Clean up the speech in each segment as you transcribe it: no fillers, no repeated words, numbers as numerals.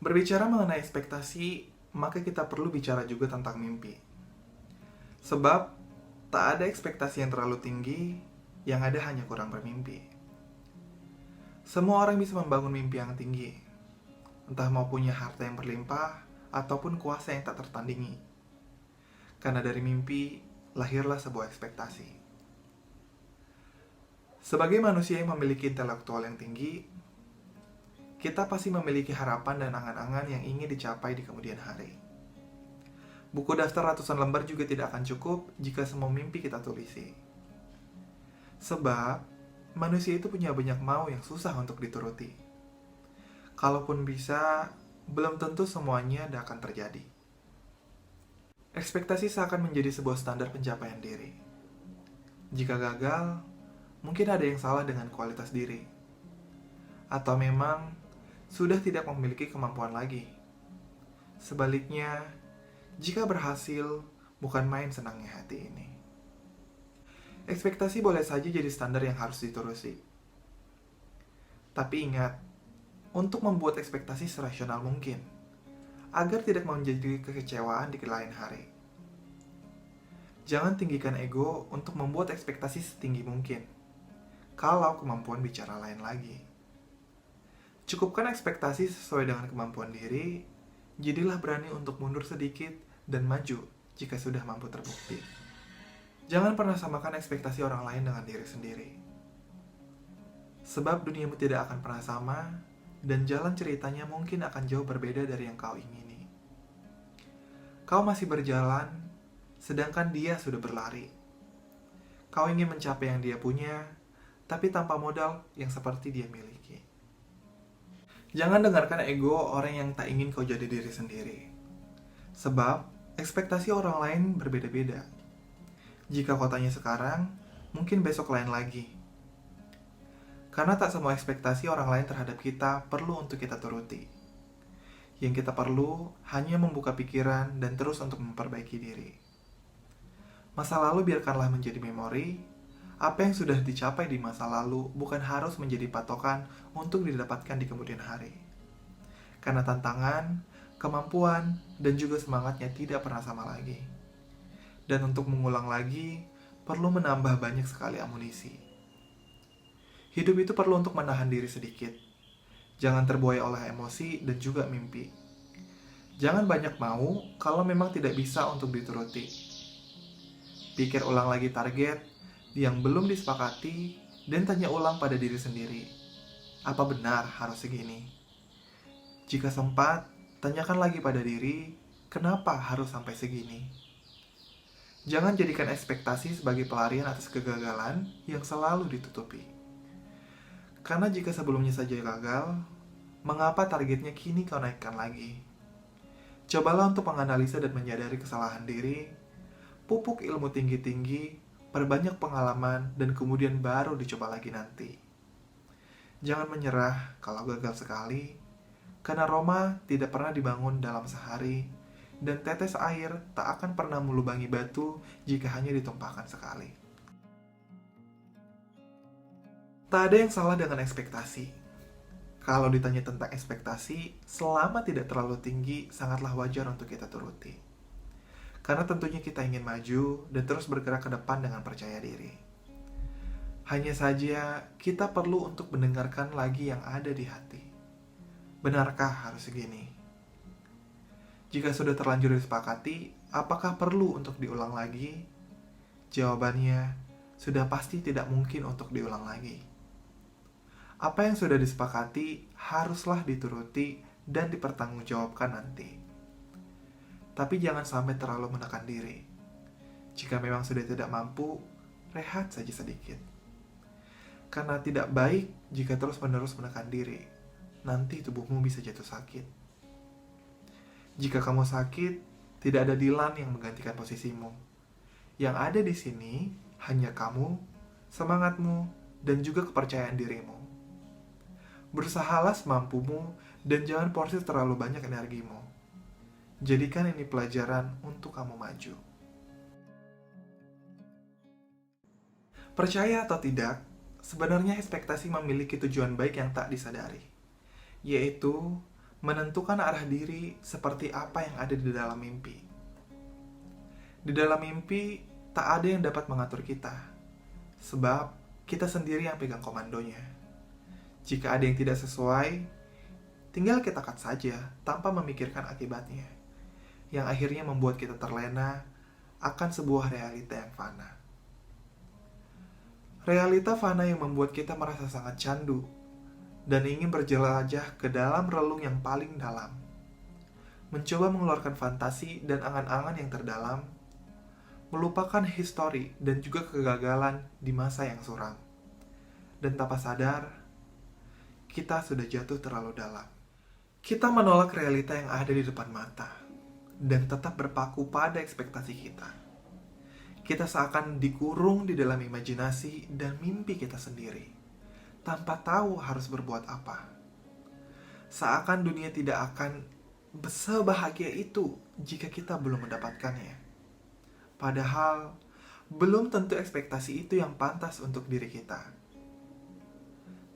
Berbicara mengenai ekspektasi, maka kita perlu bicara juga tentang mimpi. Sebab, tak ada ekspektasi yang terlalu tinggi, yang ada hanya kurang bermimpi. Semua orang bisa membangun mimpi yang tinggi, entah mau punya harta yang berlimpah, ataupun kuasa yang tak tertandingi. Karena dari mimpi, lahirlah sebuah ekspektasi. Sebagai manusia yang memiliki intelektual yang tinggi, kita pasti memiliki harapan dan angan-angan yang ingin dicapai di kemudian hari. Buku daftar ratusan lembar juga tidak akan cukup jika semua mimpi kita tulisi. Sebab, manusia itu punya banyak mau yang susah untuk dituruti. Kalaupun bisa, belum tentu semuanya akan terjadi. Ekspektasi seakan menjadi sebuah standar pencapaian diri. Jika gagal, mungkin ada yang salah dengan kualitas diri. Atau memang sudah tidak memiliki kemampuan lagi. Sebaliknya, jika berhasil, bukan main senangnya hati ini. Ekspektasi boleh saja jadi standar yang harus dituruti. Tapi ingat, untuk membuat ekspektasi serasional mungkin, agar tidak menjadi kekecewaan di lain hari. Jangan tinggikan ego untuk membuat ekspektasi setinggi mungkin, kalau kemampuan bicara lain lagi. Cukupkan ekspektasi sesuai dengan kemampuan diri, jadilah berani untuk mundur sedikit dan maju jika sudah mampu terbukti. Jangan pernah samakan ekspektasi orang lain dengan diri sendiri. Sebab duniamu tidak akan pernah sama, dan jalan ceritanya mungkin akan jauh berbeda dari yang kau ingini. Kau masih berjalan, sedangkan dia sudah berlari. Kau ingin mencapai yang dia punya, tapi tanpa modal yang seperti dia miliki. Jangan dengarkan ego orang yang tak ingin kau jadi diri sendiri. Sebab, ekspektasi orang lain berbeda-beda. Jika kau tanya sekarang, mungkin besok lain lagi. Karena tak semua ekspektasi orang lain terhadap kita perlu untuk kita turuti. Yang kita perlu hanya membuka pikiran dan terus untuk memperbaiki diri. Masa lalu biarkanlah menjadi memori. Apa yang sudah dicapai di masa lalu bukan harus menjadi patokan untuk didapatkan di kemudian hari. Karena tantangan, kemampuan, dan juga semangatnya tidak pernah sama lagi. Dan untuk mengulang lagi, perlu menambah banyak sekali amunisi. Hidup itu perlu untuk menahan diri sedikit. Jangan terbuai oleh emosi dan juga mimpi. Jangan banyak mau kalau memang tidak bisa untuk dituruti. Pikir ulang lagi target yang belum disepakati dan tanya ulang pada diri sendiri. Apa benar harus segini? Jika sempat, tanyakan lagi pada diri, kenapa harus sampai segini? Jangan jadikan ekspektasi sebagai pelarian atas kegagalan yang selalu ditutupi. Karena jika sebelumnya saja gagal, mengapa targetnya kini kau naikkan lagi? Cobalah untuk menganalisa dan menyadari kesalahan diri, pupuk ilmu tinggi-tinggi, perbanyak pengalaman, dan kemudian baru dicoba lagi nanti. Jangan menyerah kalau gagal sekali, karena Roma tidak pernah dibangun dalam sehari, dan tetes air tak akan pernah melubangi batu jika hanya ditumpahkan sekali. Tak ada yang salah dengan ekspektasi. Kalau ditanya tentang ekspektasi, selama tidak terlalu tinggi, sangatlah wajar untuk kita turuti. Karena tentunya kita ingin maju dan terus bergerak ke depan dengan percaya diri. Hanya saja, kita perlu untuk mendengarkan lagi yang ada di hati. Benarkah harus segini? Jika sudah terlanjur disepakati, apakah perlu untuk diulang lagi? Jawabannya, sudah pasti tidak mungkin untuk diulang lagi. Apa yang sudah disepakati haruslah dituruti dan dipertanggungjawabkan nanti. Tapi jangan sampai terlalu menekan diri. Jika memang sudah tidak mampu, rehat saja sedikit. Karena tidak baik jika terus-menerus menekan diri. Nanti tubuhmu bisa jatuh sakit. Jika kamu sakit, tidak ada Dilan yang menggantikan posisimu. Yang ada di sini hanya kamu, semangatmu, dan juga kepercayaan dirimu. Berusahalah semampumu dan jangan porsir terlalu banyak energimu. Jadikan ini pelajaran untuk kamu maju. Percaya atau tidak, sebenarnya ekspektasi memiliki tujuan baik yang tak disadari, yaitu menentukan arah diri seperti apa yang ada di dalam mimpi. Di dalam mimpi, tak ada yang dapat mengatur kita, sebab kita sendiri yang pegang komandonya. Jika ada yang tidak sesuai, tinggal kita cut saja tanpa memikirkan akibatnya, yang akhirnya membuat kita terlena akan sebuah realita yang fana. Realita fana yang membuat kita merasa sangat candu dan ingin berjelajah ke dalam relung yang paling dalam, mencoba mengeluarkan fantasi dan angan-angan yang terdalam, melupakan histori dan juga kegagalan di masa yang suram. Dan tanpa sadar, kita sudah jatuh terlalu dalam. Kita menolak realita yang ada di depan mata dan tetap berpaku pada ekspektasi kita. Kita seakan dikurung di dalam imajinasi dan mimpi kita sendiri, tanpa tahu harus berbuat apa. Seakan dunia tidak akan sebahagia itu jika kita belum mendapatkannya. Padahal, belum tentu ekspektasi itu yang pantas untuk diri kita.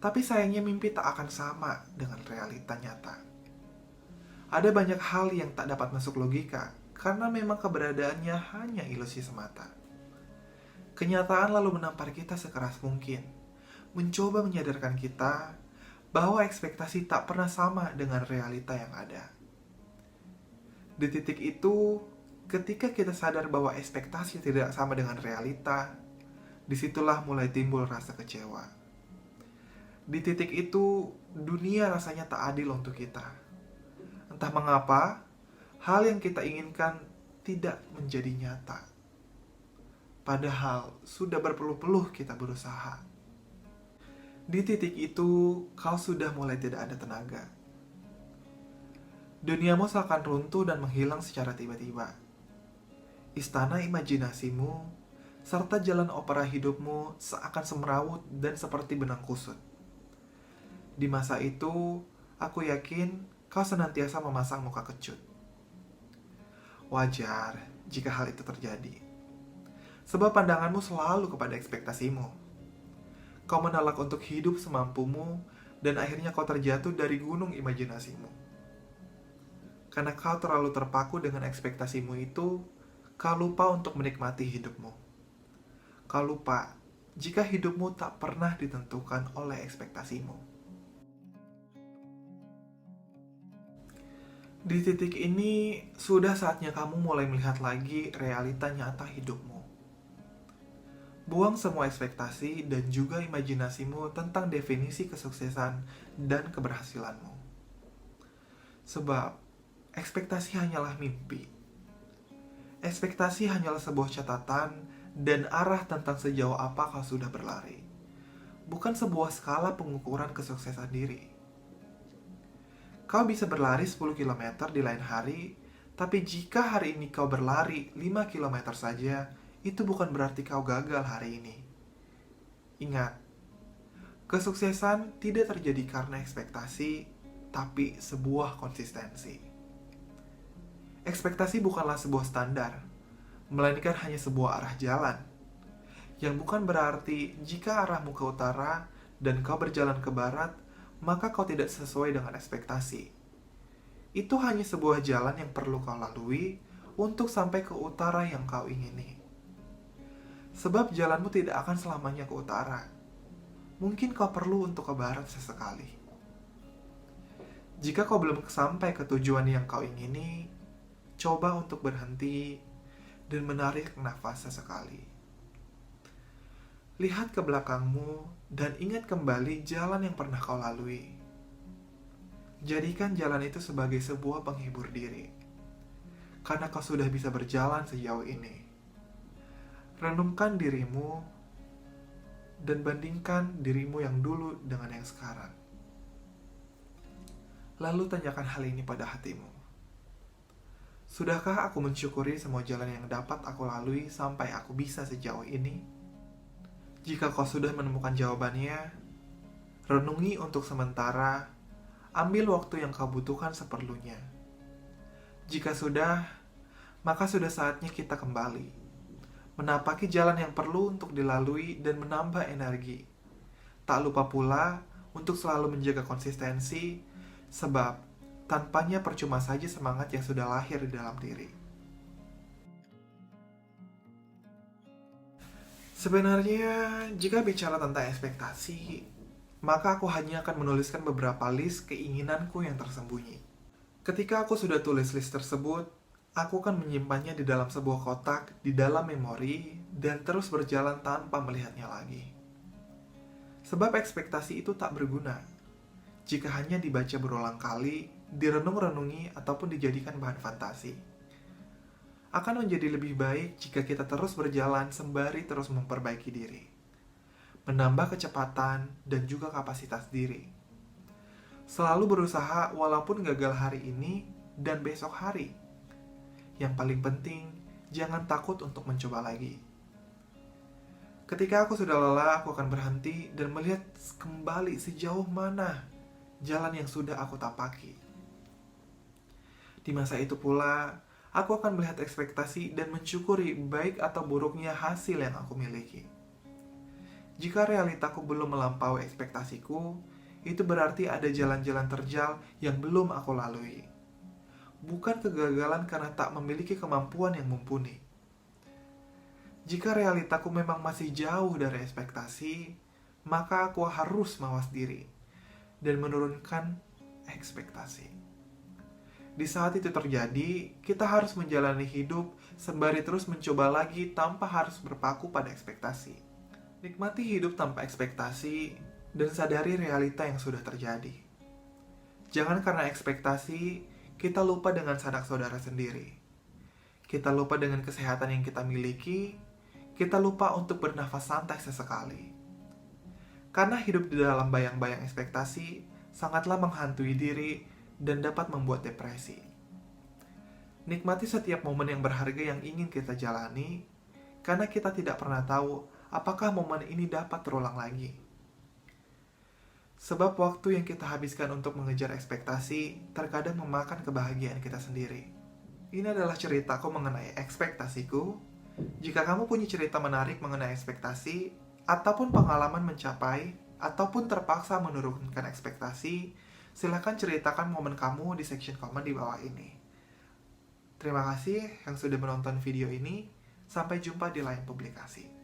Tapi sayangnya mimpi tak akan sama dengan realita nyata. Ada banyak hal yang tak dapat masuk logika, karena memang keberadaannya hanya ilusi semata. Kenyataan lalu menampar kita sekeras mungkin, mencoba menyadarkan kita bahwa ekspektasi tak pernah sama dengan realita yang ada. Di titik itu, ketika kita sadar bahwa ekspektasi tidak sama dengan realita, disitulah mulai timbul rasa kecewa. Di titik itu, dunia rasanya tak adil untuk kita. Entah mengapa, hal yang kita inginkan tidak menjadi nyata. Padahal sudah berpeluh-peluh kita berusaha. Di titik itu, kau sudah mulai tidak ada tenaga. Duniamu seakan runtuh dan menghilang secara tiba-tiba. Istana imajinasimu, serta jalan opera hidupmu seakan semrawut dan seperti benang kusut. Di masa itu, aku yakin kau senantiasa memasang muka kecut. Wajar jika hal itu terjadi. Sebab pandanganmu selalu kepada ekspektasimu. Kau menolak untuk hidup semampumu dan akhirnya kau terjatuh dari gunung imajinasimu. Karena kau terlalu terpaku dengan ekspektasimu itu, kau lupa untuk menikmati hidupmu. Kau lupa jika hidupmu tak pernah ditentukan oleh ekspektasimu. Di titik ini, sudah saatnya kamu mulai melihat lagi realita nyata hidupmu. Buang semua ekspektasi dan juga imajinasimu tentang definisi kesuksesan dan keberhasilanmu. Sebab, ekspektasi hanyalah mimpi. Ekspektasi hanyalah sebuah catatan dan arah tentang sejauh apa kau sudah berlari. Bukan sebuah skala pengukuran kesuksesan diri. Kau bisa berlari 10 km di lain hari, tapi jika hari ini kau berlari 5 km saja, itu bukan berarti kau gagal hari ini. Ingat, kesuksesan tidak terjadi karena ekspektasi, tapi sebuah konsistensi. Ekspektasi bukanlah sebuah standar, melainkan hanya sebuah arah jalan. Yang bukan berarti jika arahmu ke utara dan kau berjalan ke barat, maka kau tidak sesuai dengan ekspektasi. Itu hanya sebuah jalan yang perlu kau lalui untuk sampai ke utara yang kau ingini. Sebab jalanmu tidak akan selamanya ke utara. Mungkin kau perlu untuk ke barat sesekali. Jika kau belum sampai ke tujuan yang kau ingini, coba untuk berhenti dan menarik nafas sesekali. Lihat ke belakangmu dan ingat kembali jalan yang pernah kau lalui. Jadikan jalan itu sebagai sebuah penghibur diri. Karena kau sudah bisa berjalan sejauh ini. Renungkan dirimu dan bandingkan dirimu yang dulu dengan yang sekarang. Lalu tanyakan hal ini pada hatimu. Sudahkah aku mensyukuri semua jalan yang dapat aku lalui sampai aku bisa sejauh ini? Jika kau sudah menemukan jawabannya, renungi untuk sementara, ambil waktu yang kau butuhkan seperlunya. Jika sudah, maka sudah saatnya kita kembali menapaki jalan yang perlu untuk dilalui dan menambah energi. Tak lupa pula untuk selalu menjaga konsistensi, sebab Tanpanya percuma saja semangat yang sudah lahir di dalam diri. Sebenarnya, jika bicara tentang ekspektasi, maka aku hanya akan menuliskan beberapa list keinginanku yang tersembunyi. Ketika aku sudah tulis list tersebut, aku akan menyimpannya di dalam sebuah kotak di dalam memori dan terus berjalan tanpa melihatnya lagi. Sebab ekspektasi itu tak berguna jika hanya dibaca berulang kali, direnung-renungi, ataupun dijadikan bahan fantasi. Akan menjadi lebih baik jika kita terus berjalan sembari terus memperbaiki diri, menambah kecepatan dan juga kapasitas diri. Selalu berusaha walaupun gagal hari ini dan besok hari. Yang paling penting, jangan takut untuk mencoba lagi. Ketika aku sudah lelah, aku akan berhenti dan melihat kembali sejauh mana jalan yang sudah aku tapaki. Di masa itu pula, aku akan melihat ekspektasi dan mensyukuri baik atau buruknya hasil yang aku miliki. Jika realitaku belum melampaui ekspektasiku, itu berarti ada jalan-jalan terjal yang belum aku lalui. Bukan kegagalan karena tak memiliki kemampuan yang mumpuni. Jika realitaku memang masih jauh dari ekspektasi, maka aku harus mawas diri dan menurunkan ekspektasi. Di saat itu terjadi, kita harus menjalani hidup sembari terus mencoba lagi tanpa harus berpaku pada ekspektasi. Nikmati hidup tanpa ekspektasi dan sadari realita yang sudah terjadi. Jangan karena ekspektasi, kita lupa dengan sanak saudara sendiri. Kita lupa dengan kesehatan yang kita miliki, kita lupa untuk bernafas santai sesekali. Karena hidup di dalam bayang-bayang ekspektasi sangatlah menghantui diri dan dapat membuat depresi. Nikmati setiap momen yang berharga yang ingin kita jalani, karena kita tidak pernah tahu apakah momen ini dapat terulang lagi. Sebab waktu yang kita habiskan untuk mengejar ekspektasi terkadang memakan kebahagiaan kita sendiri. Ini adalah ceritaku mengenai ekspektasiku. Jika kamu punya cerita menarik mengenai ekspektasi, ataupun pengalaman mencapai, ataupun terpaksa menurunkan ekspektasi, silakan ceritakan momen kamu di section komen di bawah ini. Terima kasih yang sudah menonton video ini. Sampai jumpa di lain publikasi.